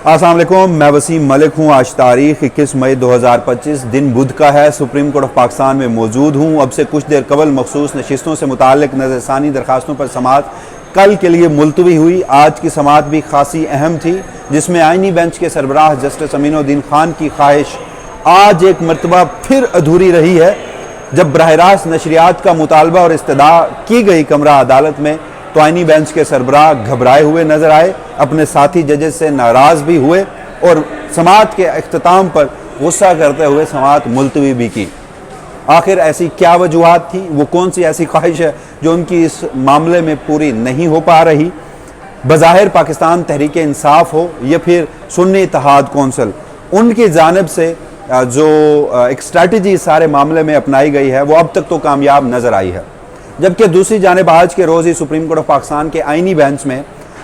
अस्सलाम वालेकुम, मैं वसीम मलिक हूँ। आज तारीख 21 मई 2025 दिन बुध का है। सुप्रीम कोर्ट ऑफ पाकिस्तान में मौजूद हूँ। अब से कुछ देर कबल मखसूस नशिस्तों से मुताल्लिक नज़रसानी दरखास्तों पर समाअत कल के लिए मुलतवी हुई। आज की समाअत भी खासी अहम थी, जिसमें आइनी बेंच के सरबराह जस्टिस अमीनुद्दीन खान की ख्वाहिश आज एक मरतबा फिर अधूरी रही है। जब बराह रास्त नशरियात का मुतालबा और इस्तदा की गई कमरा अदालत में, तो आइनी बेंच के सरबराह घबराए हुए नजर आए, अपने साथी जजेस से नाराज भी हुए और समाअत के अख्ताम पर गुस्सा करते हुए समाअत मुलतवी भी की। आखिर ऐसी क्या वजूहात थी? वो कौन सी ऐसी ख्वाहिश है जो उनकी इस मामले में पूरी नहीं हो पा रही? बज़ाहिर पाकिस्तान तहरीक इंसाफ हो या फिर सुन्नी इत्तेहाद कौंसिल, उनकी जानिब से जो एक स्ट्रैटेजी सारे मामले में अपनाई गई है वो अब तक तो कामयाब नजर आई है। जबकि दूसरी जानिब आज के रोज़ ही सुप्रीम कोर्ट ऑफ पाकिस्तान के आइनी बेंच में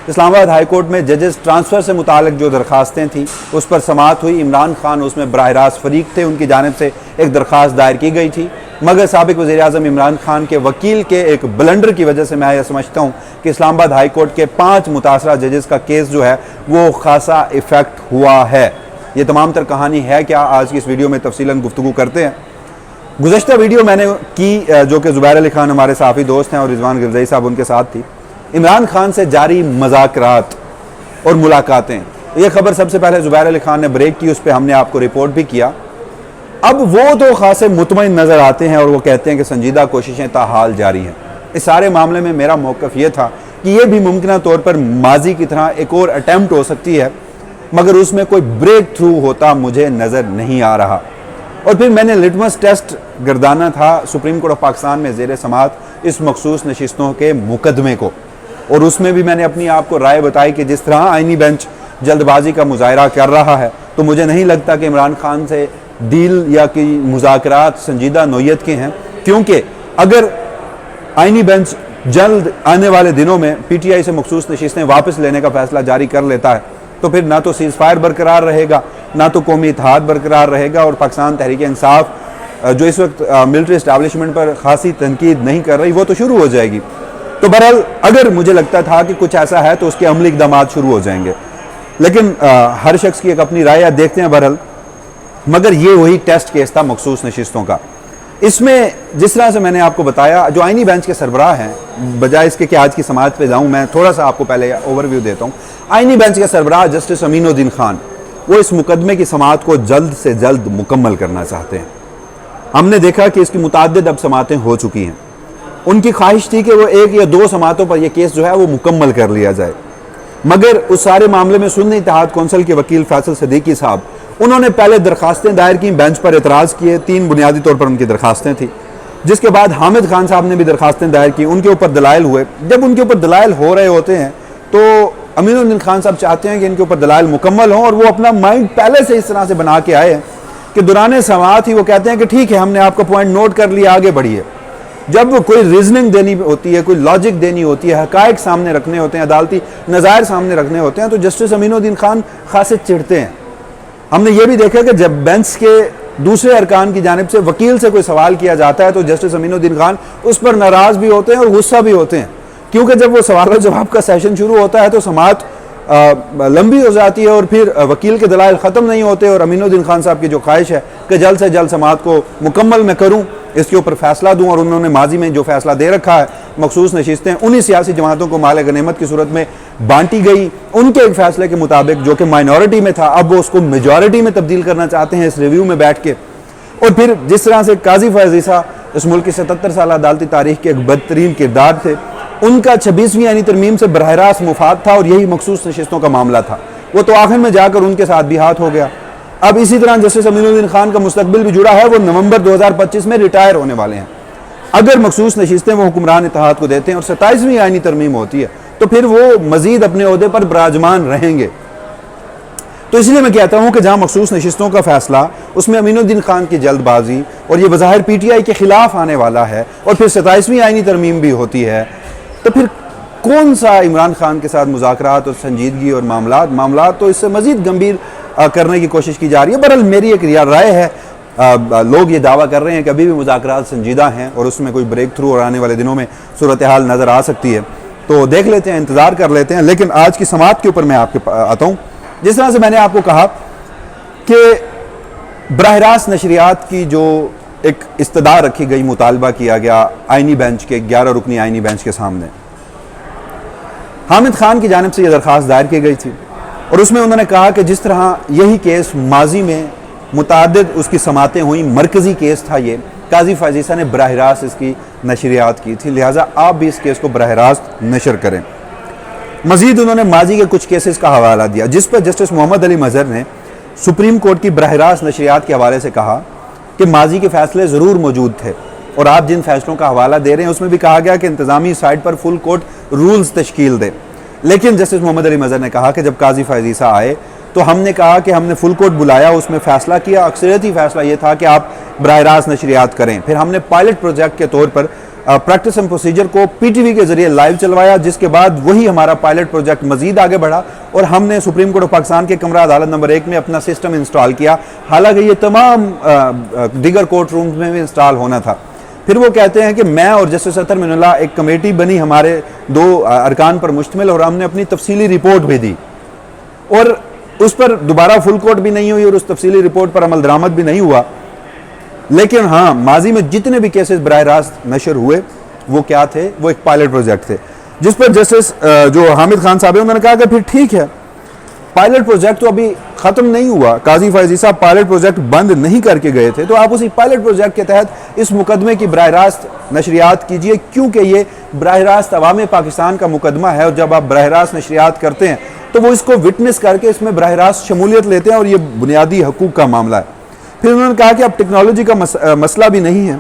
इस्लामाबाद हाई कोर्ट में जजेस ट्रांसफ़र से मुतालिक जो दरखास्तें थी उस पर समाअत हुई। इमरान खान उसमें बराह रास्त फरीक थे, उनकी जानिब से एक दरख्वास्त दायर की गई थी, मगर साबिक वज़ीर आज़म इमरान खान के वकील के एक ब्लंडर की वजह से मैं यह समझता हूँ कि इस्लामाबाद हाई कोर्ट के 5 मुतासरा जजेस का केस जो है वो खासा इफ़ेक्ट हुआ है। ये तमाम तर कहानी है क्या, आज की इस वीडियो में तफसीलन गुफ्तगू करते हैं। गुज़श्ता वीडियो मैंने की जो कि ज़ुबैर अली खान हमारे साफ़ी दोस्त हैं और रिजवान गिरज़ई साहब उनके साथ थी। इमरान खान से जारी मज़ाकरात और मुलाकातें, ये खबर सबसे पहले ज़ुबैर अली खान ने ब्रेक की, उस पर हमने आपको रिपोर्ट भी किया। अब वो तो खासे मुतमईन नज़र आते हैं और वो कहते हैं कि संजीदा कोशिशें ताहाल जारी हैं। इस सारे मामले में मेरा मौक़िफ़ ये था कि यह भी मुमकिन तौर पर माजी की तरह एक और अटैम्प्ट हो सकती है, मगर उसमें कोई ब्रेक थ्रू होता मुझे नज़र नहीं आ रहा। और फिर मैंने लिटमस टेस्ट गर्दाना था सुप्रीम कोर्ट ऑफ पाकिस्तान में ज़ेर समाअत इस मखसूस नशिस्तों के मुकदमे को, और उसमें भी मैंने अपनी आपको राय बताई कि जिस तरह आइनी बेंच जल्दबाजी का मुजाहरा कर रहा है, तो मुझे नहीं लगता कि इमरान खान से डील या कि मुज़ाकरात संजीदा नौयत के हैं, क्योंकि अगर आइनी बेंच जल्द आने वाले दिनों में PTI से मखसूस नशिस्तें वापस लेने का फैसला जारी कर लेता है, तो फिर ना तो सीज़ फायर बरकरार रहेगा, ना तो कौमी इत्तेहाद बरकरार रहेगा, और पाकिस्तान तहरीक इंसाफ जो इस वक्त मिलिट्री इस्टेब्लिशमेंट पर खासी तनकीद नहीं कर रही, वो तो शुरू हो जाएगी। तो बहरहाल अगर मुझे लगता था कि कुछ ऐसा है तो उसके अमली इक़दाम शुरू हो जाएंगे, लेकिन हर शख्स की एक अपनी राय, देखते हैं बहरहाल। मगर ये वही टेस्ट केस था मखसूस नशिस्तों का। इसमें जिस तरह से मैंने आपको बताया, जो आइनी बेंच के सरबराह हैं, बजाय इसके कि आज की समाअत पे जाऊँ, मैं थोड़ा सा आपको पहले ओवरव्यू देता हूँ। आइनी बेंच के सरबराह जस्टिस अमीनुद्दीन खान वो इस मुकदमे की समाअत को जल्द से जल्द मुकम्मल करना चाहते हैं। हमने देखा कि इसकी मुताद्दिद अब समाअतें हो चुकी हैं। उनकी ख्वाहिश थी कि वो 1 या 2 समाअतों पर यह केस जो है वो मुकम्मल कर लिया जाए, मगर उस सारे मामले में सुन्नी इत्तेहाद कौंसिल के वकील फैसल सदीकी साहब, उन्होंने पहले दरखास्तें दायर की, बेंच पर एतराज़ किए। 3 बुनियादी तौर पर उनकी दरखास्तें थी, जिसके बाद हामिद खान साहब ने भी दरखास्तें दायर की, उनके ऊपर दलाइल हुए। जब उनके ऊपर दलाइल हो रहे होते हैं तो अमीनुद्दीन खान साहब चाहते हैं कि इनके ऊपर दलाइल मुकम्मल हों, और वो अपना माइंड पहले से इस तरह से बना के आए हैं कि दौरान समाअत ही वो कहते हैं कि ठीक है, हमने आपका पॉइंट नोट कर लिया, आगे बढ़िए। जब कोई रीजनिंग देनी होती है, कोई लॉजिक देनी होती है, हकायक सामने रखने होते हैं, अदालती नज़ायर सामने रखने होते हैं, तो जस्टिस अमीनुद्दीन खान खासे चिढ़ते हैं। हमने ये भी देखा कि जब बेंच के दूसरे अरकान की जानिब से वकील से कोई सवाल किया जाता है तो जस्टिस अमीनुद्दीन खान उस पर नाराज़ भी होते हैं और गुस्सा भी होते हैं, क्योंकि जब वो सवाल और जवाब का सेशन शुरू होता है तो समाअत लंबी हो जाती है और फिर वकील के दलाइल ख़त्म नहीं होते। और अमीनुद्दीन खान साहब की जो ख्वाहिश है कि जल्द से जल्द समाअत को मुकम्मल मैं करूँ, इसके ऊपर फैसला दूँ, और उन्होंने माजी में जो फैसला दे रखा है मखसूस नशिस्तें उन्हीं सियासी जमातों को माल गनीमत की सूरत में बांटी गई, उनके एक फैसले के मुताबिक जो कि माइनॉरिटी में था, अब वो उसको मेजॉरिटी में तब्दील करना चाहते हैं इस रिव्यू में बैठ के। और फिर जिस तरह से काजी फैज़ ईसा इस मुल्क की 77 साल अदालती तारीख के एक बदतरीन किरदार थे, उनका 26वीं आईनी तरमीम से बराह रास्त मुफाद था और यही मखसूस नशिस्तों का मामला था। वो तो आखिर में जाकर उनके साथ भी हाथ हो गया। अब इसी तरह जस्टिस अमीनुद्दीन खान का मुस्तकबिल भी जुड़ा है, वो नवंबर 2025 में रिटायर होने वाले हैं। अगर मखसूस नशिस्तें वो हुक्मरान इत्तेहाद को देते हैं और 27वीं आईनी तरमीम होती है, तो फिर वो मजीद अपने ओहदे पर विराजमान रहेंगे। तो इसलिए मैं कहता हूँ कि जहाँ मखसूस नशिस्तों का फैसला, उसमें अमीनुद्दीन खान की जल्दबाजी और ये बज़ाहिर PTI के खिलाफ आने वाला है, और फिर 27वीं आईनी तरमीम भी होती है, तो फिर कौन सा इमरान खान के साथ मुज़ाकरात और संजीदगी और मामलात तो इससे मज़ीद गंभीर करने की कोशिश की जा रही है। बहरहाल मेरी एक राय है, लोग ये दावा कर रहे हैं कि अभी भी मुज़ाकरात संजीदा हैं और उसमें कोई ब्रेक थ्रू और आने वाले दिनों में सूरत हाल नज़र आ सकती है। तो देख लेते हैं, इंतज़ार कर लेते हैं। लेकिन आज की समाअत के ऊपर मैं आपके आता हूँ। जिस तरह से मैंने आपको कहा कि बराह रास्त नशरियात की जो एक इस्तदा रखी गई, मुतालबा किया गया आइनी बेंच के 11 रुकनी आइनी बेंच के सामने, हामिद खान की जानिब से यह दरख्वास्त दायर की गई थी और उसमें उन्होंने कहा कि जिस तरह यही केस माजी में मुतादिद उसकी समातें हुई, मरकज़ी केस था ये, काजी फायज़ ईसा ने बराह रास्त इसकी नशरियात की थी, लिहाजा आप भी इस केस को बराह रास्त नशर करें। मजीद उन्होंने माजी के कुछ केसेस का हवाला दिया जिस पर जस्टिस मोहम्मद अली मजहर ने सुप्रीम कोर्ट की बराह रास्त नशरियात के हवाले से कहा कि माजी के फैसले ज़रूर मौजूद थे और आप जिन फैसलों का हवाला दे रहे हैं उसमें भी कहा गया कि इंतज़ामी साइड पर फुल कोर्ट रूल्स तश्कील दे। लेकिन जस्टिस मोहम्मद अली मजहर ने कहा कि जब काजी फायज़ ईसा आए तो हमने कहा कि हमने फुल कोर्ट बुलाया, उसमें फ़ैसला किया, अक्सरियती फ़ैसला ये था कि आप बराह रास्त नशरियात करें। फिर हमने पायलट प्रोजेक्ट के तौर पर प्रैक्टिस एंड प्रोसीजर को पीटीवी के जरिए लाइव चलवाया, जिसके बाद वही हमारा पायलट प्रोजेक्ट मजीद आगे बढ़ा और हमने सुप्रीम कोर्ट ऑफ पाकिस्तान के कमरा अदालत नंबर 1 में अपना सिस्टम इंस्टॉल किया, हालांकि ये तमाम दीगर कोर्ट रूम्स में भी इंस्टॉल होना था। फिर वो कहते हैं कि मैं और जस्टिस अतर मिनुल्लाह एक कमेटी बनी हमारे 2 अरकान पर मुश्तमिल और हमने अपनी तफसीली रिपोर्ट भी दी और उस पर दोबारा फुल कोर्ट भी नहीं हुई और उस तफसीली रिपोर्ट पर अमल दरामद भी नहीं हुआ। लेकिन हाँ, माजी में जितने भी केसेस बराह रास्त नशर हुए वो क्या थे, वो एक पायलट प्रोजेक्ट थे, जिस पर जस्टिस जो हामिद खान साहब हैं उन्होंने कहा कि फिर ठीक है, पायलट प्रोजेक्ट तो अभी ख़त्म नहीं हुआ, काजी फायज़ ईसा पायलट प्रोजेक्ट बंद नहीं करके गए थे, तो आप उसी पायलट प्रोजेक्ट के तहत इस मुकदमे की बराह रास्त नशरियात कीजिए, क्योंकि ये बराह रास्त अवाम पाकिस्तान का मुकदमा है और जब आप बराह रास्त नशरियात करते हैं तो वो इसको विटनेस करके इसमें बराह रास्त शमूलियत लेते हैं और ये बुनियादी हकूक़ का मामला है। फिर उन्होंने कहा कि अब टेक्नोलॉजी का मसला भी नहीं है,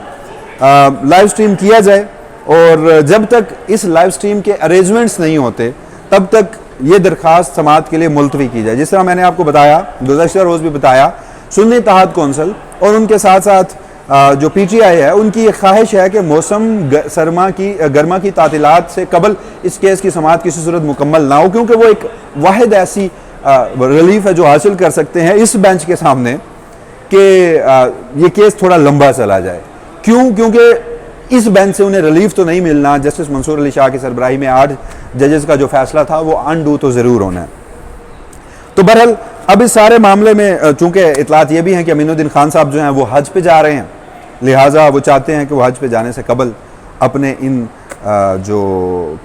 लाइव स्ट्रीम किया जाए और जब तक इस लाइव स्ट्रीम के अरेंजमेंट्स नहीं होते तब तक ये दरख्वास्त समाअत के लिए मुलतवी की जाए। जिस तरह मैंने आपको बताया, गुज़श्ता रोज़ भी बताया, सुन्नी इत्तेहाद कौंसिल और उनके साथ साथ जो पीटीआई है उनकी ये ख्वाहिश है कि मौसम गर्मा की तातीलात से कबल इस केस की समाअत किसी सूरत मुकम्मल ना हो, क्योंकि वो एक वाहिद ऐसी रिलीफ है जो हासिल कर सकते हैं इस बेंच के सामने कि ये केस थोड़ा लंबा चला जाए। क्यों? क्योंकि इस बेंच से उन्हें रिलीफ तो नहीं मिलना, जस्टिस मंसूर अली शाह की सरबराही में 8 जजेस का जो फैसला था वो अनडू तो ज़रूर होना है। तो बहरहाल अब इस सारे मामले में चूंकि इतलात ये भी हैं कि अमीनुद्दीन खान साहब जो हैं वो हज पे जा रहे हैं, लिहाजा वो चाहते हैं कि वो हज पे जाने से कबल अपने इन जो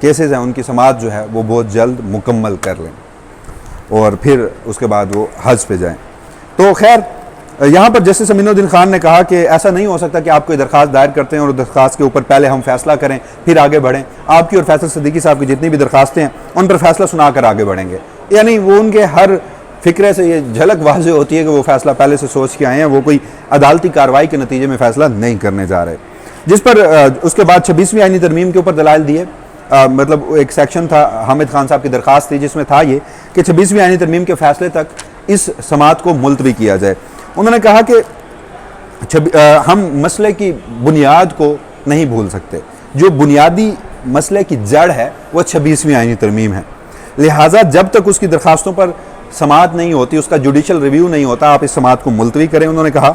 केसेस हैं उनकी समाअत जो है वो बहुत जल्द मुकम्मल कर लें और फिर उसके बाद वो हज पे जाएं। तो खैर यहाँ पर जस्टिस अमीनुद्दीन खान ने कहा कि ऐसा नहीं हो सकता कि आप कोई दरख्वास्त दायर करते हैं और दरख्वास्त के ऊपर पहले हम फैसला करें फिर आगे बढ़ें। आपकी और फैसल सिद्दीकी साहब की जितनी भी दरख्वास्तें हैं उन पर फैसला सुनाकर आगे बढ़ेंगे, यानी वो उनके हर फिक्रे से ये झलक वाज़ेह होती है कि वो फैसला पहले से सोच के आए हैं, वो कोई अदालती कार्रवाई के नतीजे में फैसला नहीं करने जा रहे। जिस पर उसके बाद 26वीं आईनी तरमीम के ऊपर दलाइल दिए, मतलब एक सेक्शन था, हामिद खान साहब की दरख्वास्त थी जिसमें था ये कि 26वीं आईनी तरमीम के फैसले तक इस समाअत को मुलतवी किया जाए। उन्होंने कहा कि हम मसले की बुनियाद को नहीं भूल सकते, जो बुनियादी मसले की जड़ है वो 26वीं आईनी तरमीम है, लिहाजा जब तक उसकी दरख्वास्तों पर समाअत नहीं होती, उसका जुडिशल रिव्यू नहीं होता, आप इस समाअत को मुलतवी करें। उन्होंने कहा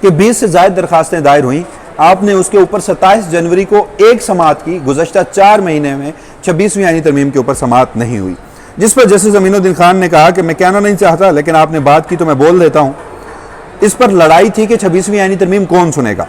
कि 20 से ज़ायद दरख्वास्तें दायर हुई, आपने उसके ऊपर 27 जनवरी को एक समाअत की, गुज़श्ता 4 महीने में 26वीं आईनी तरमीम के ऊपर समाअत नहीं हुई। जिस पर जस्टिस अमीनुद्दीन खान ने कहा कि मैं कहना नहीं चाहता लेकिन आपने बात की तो मैं बोल देता हूँ, इस पर लड़ाई थी कि 26वीं आईनी तरमीम कौन सुनेगा।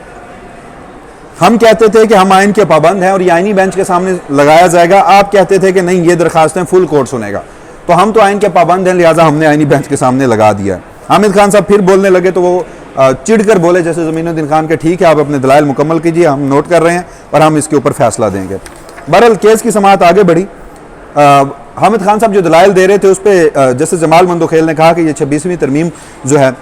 हम कहते थे कि हम आइन के पाबंद हैं और ये आइनी बेंच के सामने लगाया जाएगा, आप कहते थे कि नहीं ये दरख्वास्तें फुल कोर्ट सुनेगा, तो हम तो आइन के पाबंद हैं लिहाजा हमने आइनी बेंच के सामने लगा दिया। हामिद खान साहब फिर बोलने लगे तो वो चिढ़कर बोले जैसे अमीनुद्दीन खान के, ठीक है आप अपने दलाइल मुकम्मल कीजिए, हम नोट कर रहे हैं और हम इसके ऊपर फैसला देंगे। बहरहाल केस की समाअत आगे बढ़ी। हामिद खान साहब जो दलाइल दे रहे थे उस पर जैसे जमाल मंदोखेल ने कहा कि ये 26वीं तरमीम जो है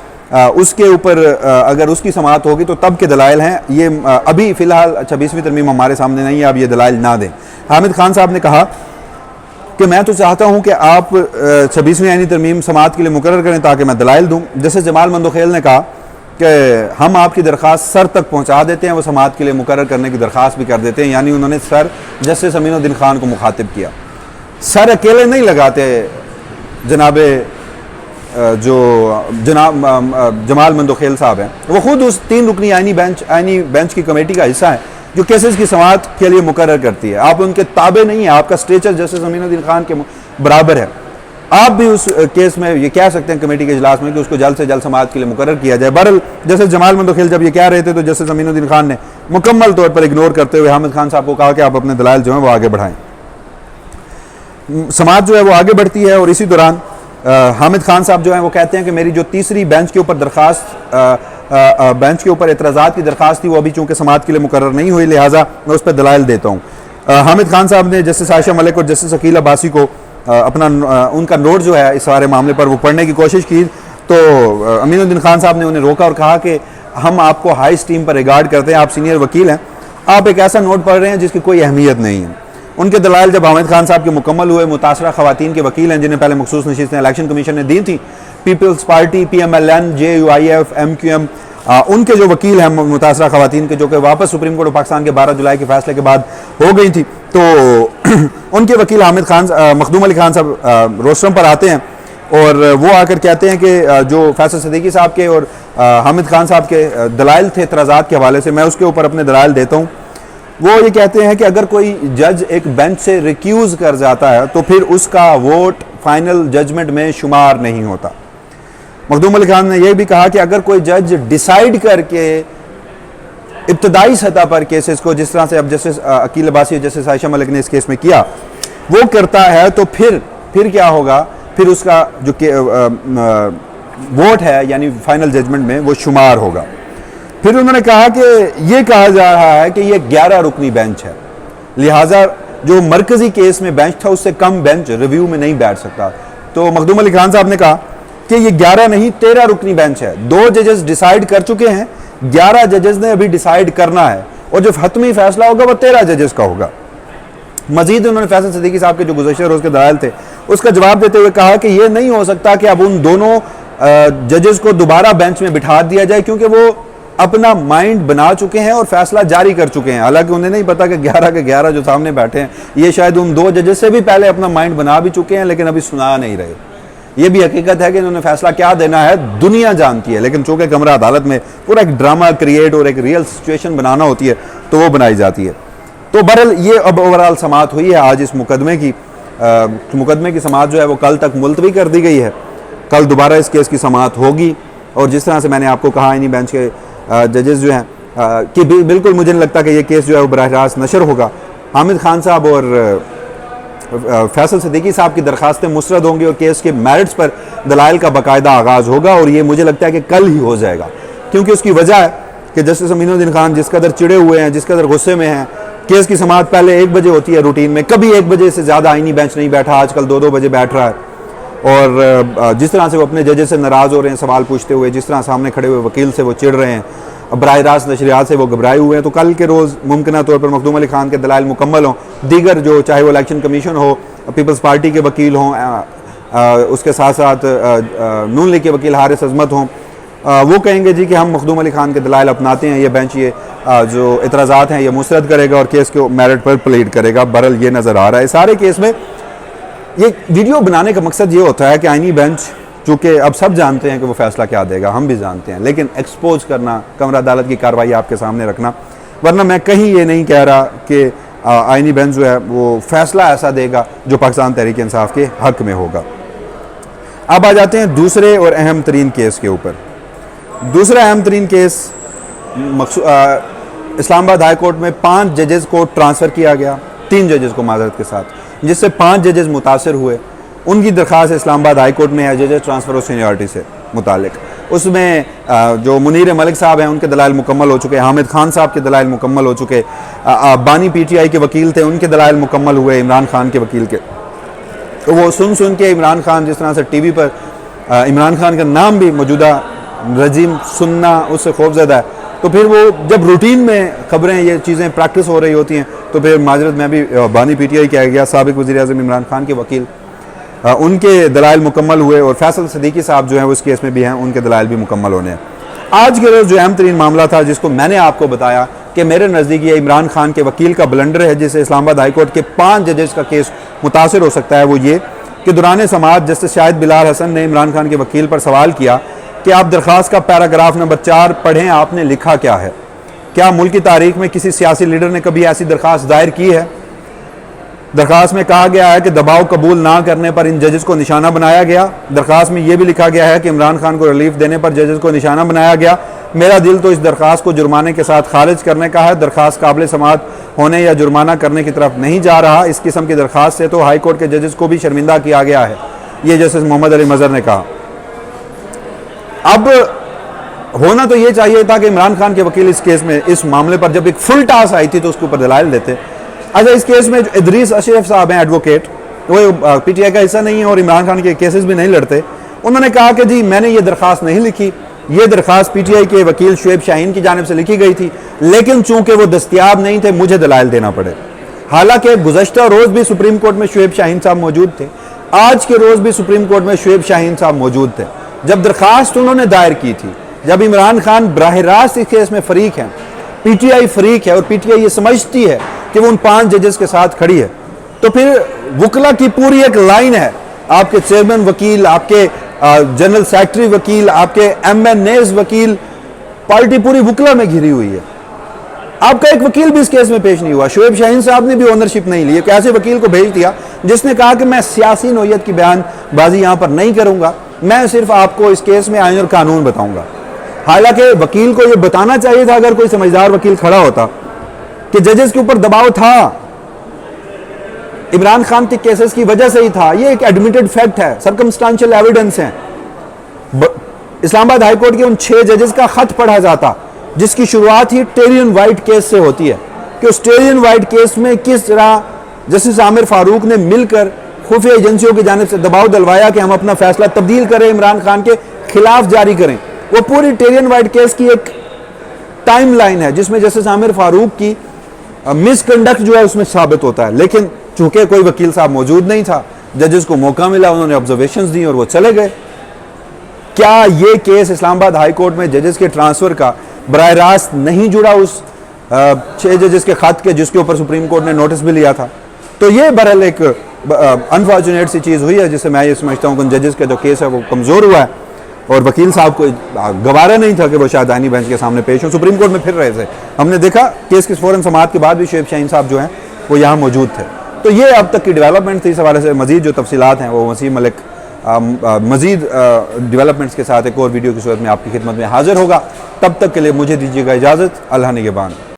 उसके ऊपर अगर उसकी समाअत होगी तो तब के दलाइल हैं, ये अभी फ़िलहाल 26वीं तरमीम हमारे सामने नहीं है, आप ये दलाइल ना दें। हामिद खान साहब ने कहा कि मैं तो चाहता हूं कि आप 26वीं आईनी तरमीम समाअत के लिए मुकर्रर करें ताकि मैं दलाइल दूं। जैसे जमाल मंदोखेल ने कहा कि हम आपकी दरख्वास्त सर तक पहुंचा देते हैं, वो समाअत के लिए मुकर्रर करने की दरख्वास्त भी कर देते हैं, यानी उन्होंने सर जस्टिस अमीनुद्दीन खान को मुखातिब किया। सर अकेले नहीं लगाते, जनाबे जो जनाब जमाल मंदोखेल साहब हैं वो खुद उस 3 रुकनी आइनी बेंच की कमेटी का हिस्सा है जो केसेस की समाअत के लिए मुकर्रर करती है। आप उनके ताबे नहीं है, आपका स्टेचर जस्टिस अमीनुद्दीन खान के बराबर है। आप भी उस केस में ये कह सकते हैं कमेटी के इजलास में कि उसको जल्द से जल्द समाअत के लिए मुकर्रर किया जाए। बहरहाल जैसे जमाल मंदोखिल जब ये कह रहे थे तो जस्टिस अमीनुद्दीन खान ने मुकम्मल तौर पर इग्नोर करते हुए हामिद खान साहब को कहा कि आप अपने दलाइल जो हैं वो आगे बढ़ाएं। समाअत जो है वो आगे बढ़ती है और इसी दौरान हामिद खान साहब जो हैं वो कहते हैं कि मेरी जो तीसरी बेंच के ऊपर दरखास्त बेंच के ऊपर एतराज़ात की दरखास्त थी वो अभी चूंकि समाअत के लिए मुकर्रर नहीं हुई, लिहाजा मैं उस पर दलाइल देता हूँ। हामिद खान साहब ने जस्टिस आयशा मलिक और जस्टिस अकील अब्बासी को उनका नोट जो है इस सारे मामले पर वो पढ़ने की कोशिश की, तो अमीनुद्दीन खान साहब ने उन्हें रोका और कहा कि हम आपको हाई स्टीम पर रिगार्ड करते हैं, आप सीनियर वकील हैं, आप एक ऐसा नोट पढ़ रहे हैं जिसकी कोई अहमियत नहीं है। उनके दलाइल जब हामिद खान साहब के मुकम्मल हुए, मुतासरा खवातीन के वकील हैं जिन्हें पहले मखसूस नशिस्तें इलेक्शन कमीशन ने दी थी, People's Party, PMLN, JUIF, MQM, उनके जो वकील हैं मुतासरा खवातीन के, जो कि वापस सुप्रीम कोर्ट ऑफ पाकिस्तान के 12 जुलाई के फैसले के बाद हो गई थी, तो उनके वकील हामिद खान मखदूम अली खान साहब रोस्टरम पर आते हैं और वो आकर कहते हैं कि जो फैसल सिद्दीकी साहब के और हामिद खान साहब के दलाइल थे एतराज़ात के हवाले से, मैं उसके ऊपर अपने दलाइल देता हूँ। वो ये कहते हैं कि अगर कोई जज एक बेंच से रिक्यूज़ कर जाता है तो फिर उसका वोट फाइनल जजमेंट में शुमार नहीं होता। मखदूम अली खान ने यह भी कहा कि अगर कोई जज डिसाइड करके इब्तदाई सतह पर केसेस को, जिस तरह से अब जस्टिस अकील अब्बासी और जस्टिस आयशा मलिक ने इस केस में किया, वो करता है तो फिर क्या होगा, फिर उसका जो वोट है यानी फाइनल जजमेंट में वो शुमार होगा। फिर उन्होंने कहा कि ये कहा जा रहा है कि ये 11 रुकनी बेंच है, लिहाजा जो मरकजी केस में बेंच था उससे कम बेंच रिव्यू में नहीं बैठ सकता। तो मखदूम अली खान साहब ने कहा कि ये 11 नहीं 13 रुकनी बेंच है, 2 जजेस डिसाइड कर चुके हैं, 11 जजेस ने अभी डिसाइड करना है और जो हतमी फैसला होगा वो 13 जजेस का होगा। मजीद उन्होंने फैसल सिद्दीकी साहब के जो गुज़श्ता रोज़ के दलाइल थे उसका जवाब देते हुए कहा कि यह नहीं हो सकता कि अब उन दोनों जजेस को दोबारा बेंच में बिठा दिया जाए, क्योंकि वो अपना माइंड बना चुके हैं और फैसला जारी कर चुके हैं। हालांकि उन्हें नहीं पता कि 11 के 11 जो सामने बैठे हैं ये शायद उन 2 जजेस से भी पहले अपना माइंड बना भी चुके हैं, लेकिन अभी सुना नहीं रहे। ये भी हकीकत है कि इन्होंने फैसला क्या देना है दुनिया जानती है, लेकिन चूंकि कमरा अदालत में पूरा एक ड्रामा क्रिएट और एक रियल सिचुएशन बनाना होती है तो वो बनाई जाती है। तो बहरहाल ये अब ओवरऑल समाअत हुई है आज इस मुकदमे की समाअत जो है वो कल तक मुलतवी कर दी गई है। कल दोबारा इस केस की समाअत होगी और जिस तरह से मैंने आपको कहा इन्हीं बेंच के जजेस जो हैं कि बिल्कुल मुझे नहीं लगता कि ये केस जो है वो बराह रास्त नशर होगा। हामिद खान साहब और फैसल सिद्दीकी साहब की दरखास्तें मुस्तरद होंगी और केस के मेरिट्स पर दलाइल का बाकायदा आगाज़ होगा और ये मुझे लगता है कि कल ही हो जाएगा, क्योंकि उसकी वजह है कि जस्टिस अमीनुद्दीन खान जिस कदर चिड़े हुए हैं, जिस कदर गुस्से में हैं। केस की समाअत पहले 1 बजे होती है रूटीन में, कभी 1 बजे से ज़्यादा आईनी बेंच नहीं बैठा, आजकल 2-2 बजे बैठ रहा है। और जिस तरह से वो अपने जजेस से नाराज़ हो रहे हैं सवाल पूछते हुए, जिस तरह सामने खड़े हुए वकील से वो चिढ़ रहे हैं, बराह रास्त नशरियात से वो घबराए हुए हैं, तो कल के रोज़ मुमकिन तौर पर मखदूम अली खान के दलाइल मुकम्मल हों, दीगर जो चाहे वो इलेक्शन कमीशन हो, पीपल्स पार्टी के वकील हों, उसके साथ साथ नून लीग के वकील हारिस अजमत हों, वो कहेंगे जी कि हम मखदूम अली खान के दलाइल अपनाते हैं, ये बेंच ये जो एतराज़ात हैं ये मुस्तरद करेगा और केस के मेरिट पर प्लीड करेगा। बहरहाल ये नज़र आ रहा है सारे केस में। ये वीडियो बनाने का मकसद ये होता है कि आईनी बेंच, चूँकि अब सब जानते हैं कि वो फैसला क्या देगा, हम भी जानते हैं, लेकिन एक्सपोज करना, कमरा अदालत की कार्रवाई आपके सामने रखना, वरना मैं कहीं ये नहीं कह रहा कि आईनी बेंच जो है वो फैसला ऐसा देगा जो पाकिस्तान तहरीक इंसाफ के हक में होगा। अब आ जाते हैं दूसरे और अहम तरीन केस के ऊपर। दूसरा अहम तरीन केस इस्लामाबाद हाई कोर्ट में 5 जजेस को ट्रांसफ़र किया गया, 3 जजेस को माजरत के साथ, जिससे 5 जजेस मुतासर हुए। उनकी दरख्वास्त इस्लामाबाद हाई कोर्ट में है जजेस ट्रांसफ़र और सीनियरिटी से मुतालिक। उसमें जो मुनीर मलिक साहब हैं उनके दलाइल मुकम्मल हो चुके, हामिद खान साहब के दलाइल मुकम्मल हो चुके, बानी PTI के वकील थे उनके दलाइल मुकम्मल हुए, इमरान खान के वकील के। तो वो सुन के इमरान खान, जिस तरह से TV पर इमरान खान का नाम भी मौजूदा रजीम सुनना उससे खौफज़दा है, तो फिर वो जब रूटीन में खबरें ये चीज़ें प्रैक्टिस हो रही होती हैं तो फिर माजरत में भी बानी PTI किया गया, साबिक वज़ीर आज़म इमरान खान के वकील, उनके दलाइल मुकम्मल हुए और फैसल सिद्दीकी साहब जो हैं उस केस में भी हैं, उनके दलाइल भी मुकम्मल होने हैं। आज के रोज़ जो अहम तरीन मामला था जिसको मैंने आपको बताया कि मेरे नज़दीक ये इमरान खान के वकील का ब्लंडर है जिससे इस्लामाबाद हाई कोर्ट के 5 जजेस का केस मुतासर हो सकता है, वो ये कि दौरान समाअत जस्टिस शाहिद बिलाल हसन ने इमरान खान के वकील पर सवाल किया कि आप दरख्वास्त का पैराग्राफ नंबर 4 पढ़ें, आपने लिखा क्या है? क्या मुल्क की तारीख में किसी सियासी लीडर ने कभी ऐसी दरख्वास्त दायर की है? दरख्वास्त में कहा गया है कि दबाव कबूल ना करने पर इन जजेस को निशाना बनाया गया। दरख्वास्त में यह भी लिखा गया है कि इमरान खान को रिलीफ देने पर जजेस को निशाना बनाया गया। मेरा दिल तो इस दरख्वास्त को जुर्माने के साथ खारिज करने का है। दरख्वास्त काबिल समाअत होने या जुर्माना करने की तरफ नहीं जा रहा। इस किस्म की दरख्वास्त से तो हाई कोर्ट के जजेस को भी शर्मिंदा किया गया है, ये जस्टिस मोहम्मद अली मजहर ने कहा। अब होना तो ये चाहिए था कि इमरान खान के वकील इस केस में, इस मामले पर जब एक फुल टास आई थी तो उसके ऊपर दलाइल देते। अच्छा, इस केस में जो इदरीस अशरफ साहब हैं एडवोकेट, वो पीटीआई का हिस्सा नहीं है और इमरान खान के केसेस भी नहीं लड़ते। उन्होंने कहा कि जी मैंने ये दरख्वास्त नहीं लिखी, ये दरख्वास्त पीटीआई के वकील शुएब शाहीन की जानिब से लिखी गई थी, लेकिन चूंकि वो दस्तयाब नहीं थे मुझे दलाइल देना पड़े। हालांकि गुज़श्ता रोज भी सुप्रीम कोर्ट में शुएब शाहीन साहब मौजूद थे, आज के रोज भी सुप्रीम कोर्ट में शुएब शाहीन साहब मौजूद थे। जब दरख्वास्त उन्होंने दायर की थी, जब इमरान खान बराह रास्त इस केस में फरीक हैं, पीटीआई फरीक है और पीटीआई ये समझती है कि वो उन 5 जजेस के साथ खड़ी है, तो फिर वकला की पूरी एक लाइन है, आपके चेयरमैन वकील, आपके जनरल सेक्रेटरी वकील, आपके एमएनएस वकील, पार्टी पूरी वकला में घिरी हुई है। आपका एक वकील भी इस केस में पेश नहीं हुआ। शुएब शाहीन साहब ने भी ओनरशिप नहीं ली, एक ऐसे वकील को भेज दिया जिसने कहा कि मैं सियासी नोयत की बयानबाजी यहां पर नहीं करूंगा, मैं सिर्फ आपको इस केस में आईन और कानून बताऊंगा। हालांकि वकील को यह बताना चाहिए था, अगर कोई समझदार वकील खड़ा होता, कि जजेस के ऊपर दबाव था, इमरान खान के केसेस की वजह से ही था। ये एक एडमिटेड फैक्ट है, सर्कमस्टांशियल एविडेंस है। इस्लामाबाद हाई कोर्ट के उन 6 जजेस का खत पढ़ा जाता जिसकी शुरुआत ही टेरियन वाइट केस से होती है कि उस टेरियन वाइट केस में किस तरह जस्टिस आमिर फारूक ने मिलकर खुफिया एजेंसियों की जानिब से दबाव डलवाया कि हम अपना फैसला तब्दील करें, इमरान खान के खिलाफ जारी करें। वो पूरी टेरियन वाइट केस की एक टाइम लाइन है जिसमें जस्टिस आमिर फारूक की मिसकंडक्ट जो है उसमें साबित होता है। लेकिन चूंकि कोई वकील साहब मौजूद नहीं था, जजेस को मौका मिला, उन्होंने ऑब्जर्वेशंस दी और वो चले गए। क्या ये केस इस्लामाबाद हाई कोर्ट में जजेस के ट्रांसफर का बराह रास्त नहीं जुड़ा उस 6 जजेस के खत के जिसके ऊपर सुप्रीम कोर्ट ने नोटिस भी लिया था? तो ये बहरहाल एक अनफॉर्चुनेट सी चीज़ हुई है, जिससे मैं ये समझता हूँ कि जजेस का जो केस है वो कमज़ोर हुआ है और वकील साहब को गवारा नहीं था कि वो शायद आईनी बेंच के सामने पेश हो, सुप्रीम कोर्ट में फिर रहे थे। हमने देखा केस की फौरन समाअत के बाद भी शुएब शाहीन साहब जो हैं वो यहाँ मौजूद थे। तो ये अब तक की डेवलपमेंट थी। इस हवाले से मजीद जो तफसीलात हैं वो वसीम मलिक मजीद डेवलपमेंट्स के साथ एक और वीडियो की सूरत में आपकी खिदमत में हाजिर होगा। तब तक के लिए मुझे दीजिएगा इजाज़त। अल्लाह निगहबान।